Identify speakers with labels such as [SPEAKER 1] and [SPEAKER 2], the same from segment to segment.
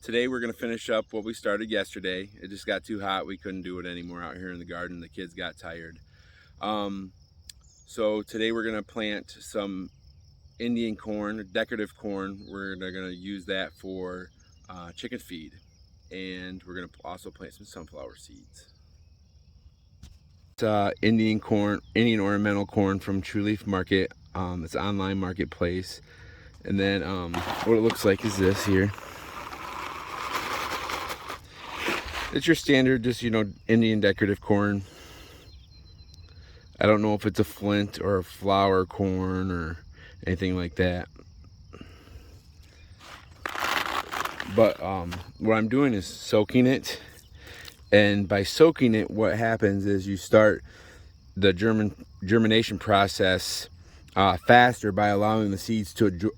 [SPEAKER 1] Today we're going to finish up what we started yesterday. It just got too hot. We couldn't do it anymore out here in the garden. The kids got tired. Um, so today we're going to plant some Indian corn, decorative corn. We're going to use that for chicken feed. And we're going to also plant some sunflower seeds. It's Indian corn, Indian ornamental corn from True Leaf Market. It's an online marketplace. And then what it looks like is this here. It's your standard, just, Indian decorative corn. I don't know if it's a flint or a flower corn or anything like that. But what I'm doing is soaking it. And by soaking it, what happens is you start the germination process faster by allowing the seeds to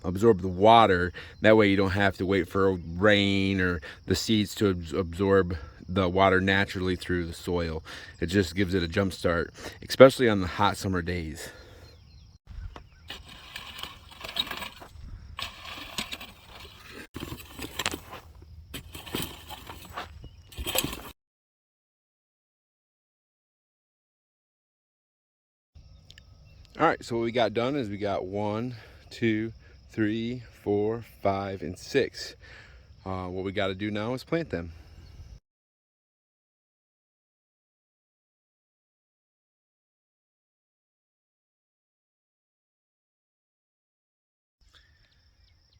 [SPEAKER 1] absorb the water. That way you don't have to wait for rain or the seeds to absorb the water naturally through the soil. It just gives it a jump start, especially on the hot summer days. All right, so what we got done is we got 1, 2, 3, 4, 5, and 6. What we got to do now is plant them.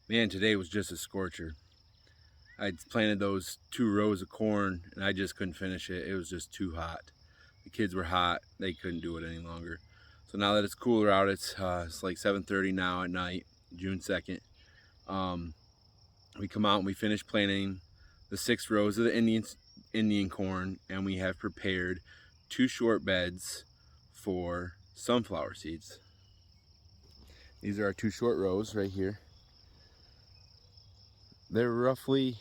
[SPEAKER 1] Man, today was just a scorcher. I planted those 2 rows of corn and I just couldn't finish it. It was just too hot. The kids were hot. They couldn't do it any longer. So now that it's cooler out, it's like 7:30 now at night, June 2nd. We come out and we finish planting the 6 rows of the Indian corn, and we have prepared 2 short beds for sunflower seeds. These are our 2 short rows right here. They're roughly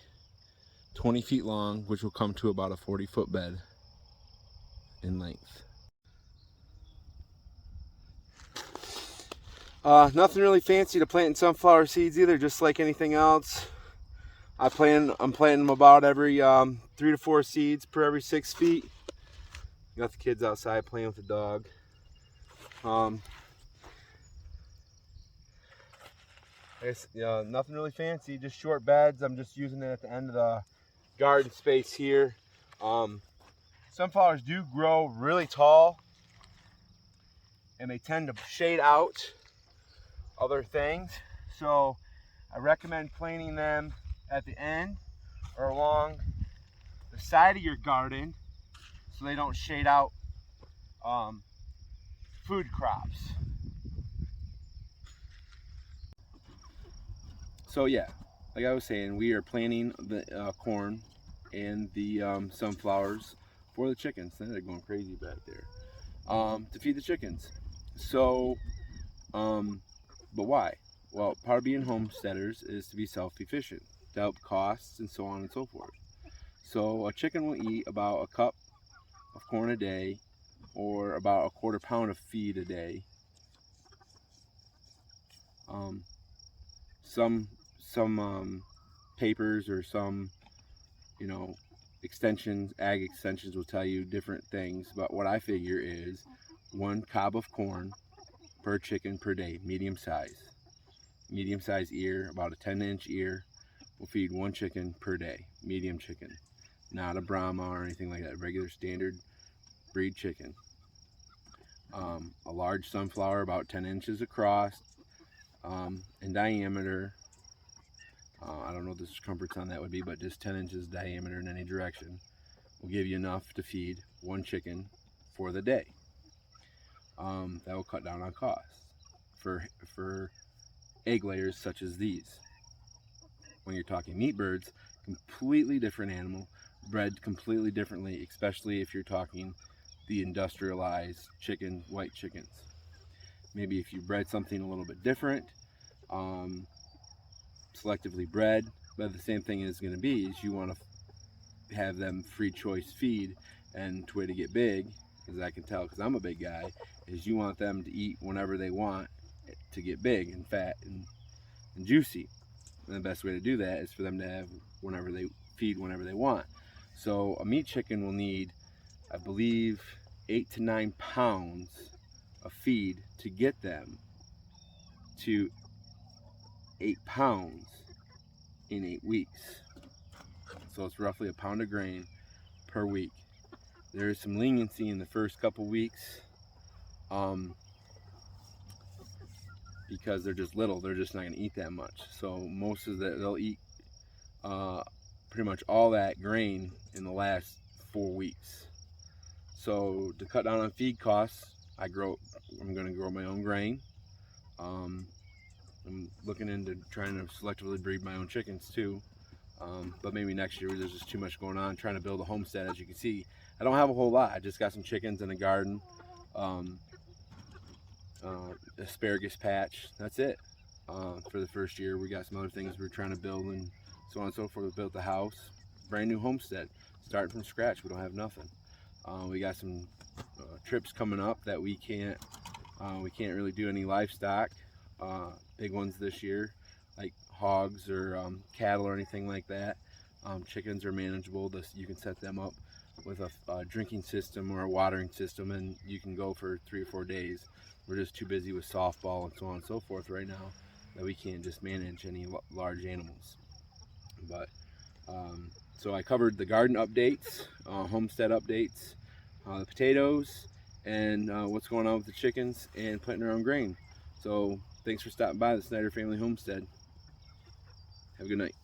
[SPEAKER 1] 20 feet long, which will come to about a 40-foot bed in length. Nothing really fancy to planting sunflower seeds either, just like anything else. I'm planting them about every 3 to 4 seeds per every 6 feet. Got the kids outside playing with the dog. I guess, nothing really fancy, just short beds. I'm just using it at the end of the garden space here. Sunflowers do grow really tall, and they tend to shade out other things. So I recommend planting them at the end or along the side of your garden so they don't shade out food crops. So yeah, like I was saying, we are planting the corn and the sunflowers for the chickens. They're going crazy back there, to feed the chickens. So, but why? Well, part of being homesteaders is to be self-efficient, to help costs and so on and so forth. So a chicken will eat about a cup of corn a day, or about a quarter pound of feed a day. Some papers or some ag extensions will tell you different things, but what I figure is 1 cob of corn per chicken per day, medium size ear, about a 10-inch ear, will feed 1 chicken per day, medium chicken, not a Brahma or anything like that, regular standard breed chicken. A large sunflower about 10 inches across in diameter. I don't know what the circumference on that would be, but just 10 inches diameter in any direction will give you enough to feed 1 chicken for the day. That will cut down on costs for egg layers such as these. When you're talking meat birds, completely different animal, bred completely differently, especially if you're talking the industrialized chicken, white chickens. Maybe if you bred something a little bit different, selectively bred, but the same thing is going to be is you want to have them free choice feed, and the way to get big, as I can tell because I'm a big guy, is you want them to eat whenever they want to get big and fat and juicy. And the best way to do that is for them to have whenever they feed whenever they want. So a meat chicken will need, I believe, 8 to 9 pounds of feed to get them to 8 pounds in 8 weeks. So it's roughly a pound of grain per week. There is some leniency in the first couple weeks because they're just little. They're just not going to eat that much. So most of that, they'll eat pretty much all that grain in the last 4 weeks. So to cut down on feed costs, I'm going to grow my own grain. I'm looking into trying to selectively breed my own chickens too. But maybe next year there's just too much going on trying to build a homestead. As you can see, I don't have a whole lot. I just got some chickens in a garden, asparagus patch. That's it for the first year. We got some other things we're trying to build and so on and so forth. We built the house, brand new homestead, starting from scratch. We don't have nothing. We got some trips coming up that we can't really do any livestock, big ones this year, like hogs or cattle or anything like that. Chickens are manageable. You can set them up with a drinking system or a watering system, and you can go for 3 or 4 days. We're just too busy with softball and so on and so forth right now that we can't just manage any large animals. But so I covered the garden updates, homestead updates, the potatoes, and what's going on with the chickens and planting our own grain. So thanks for stopping by the Snyder Family Homestead. Have a good night.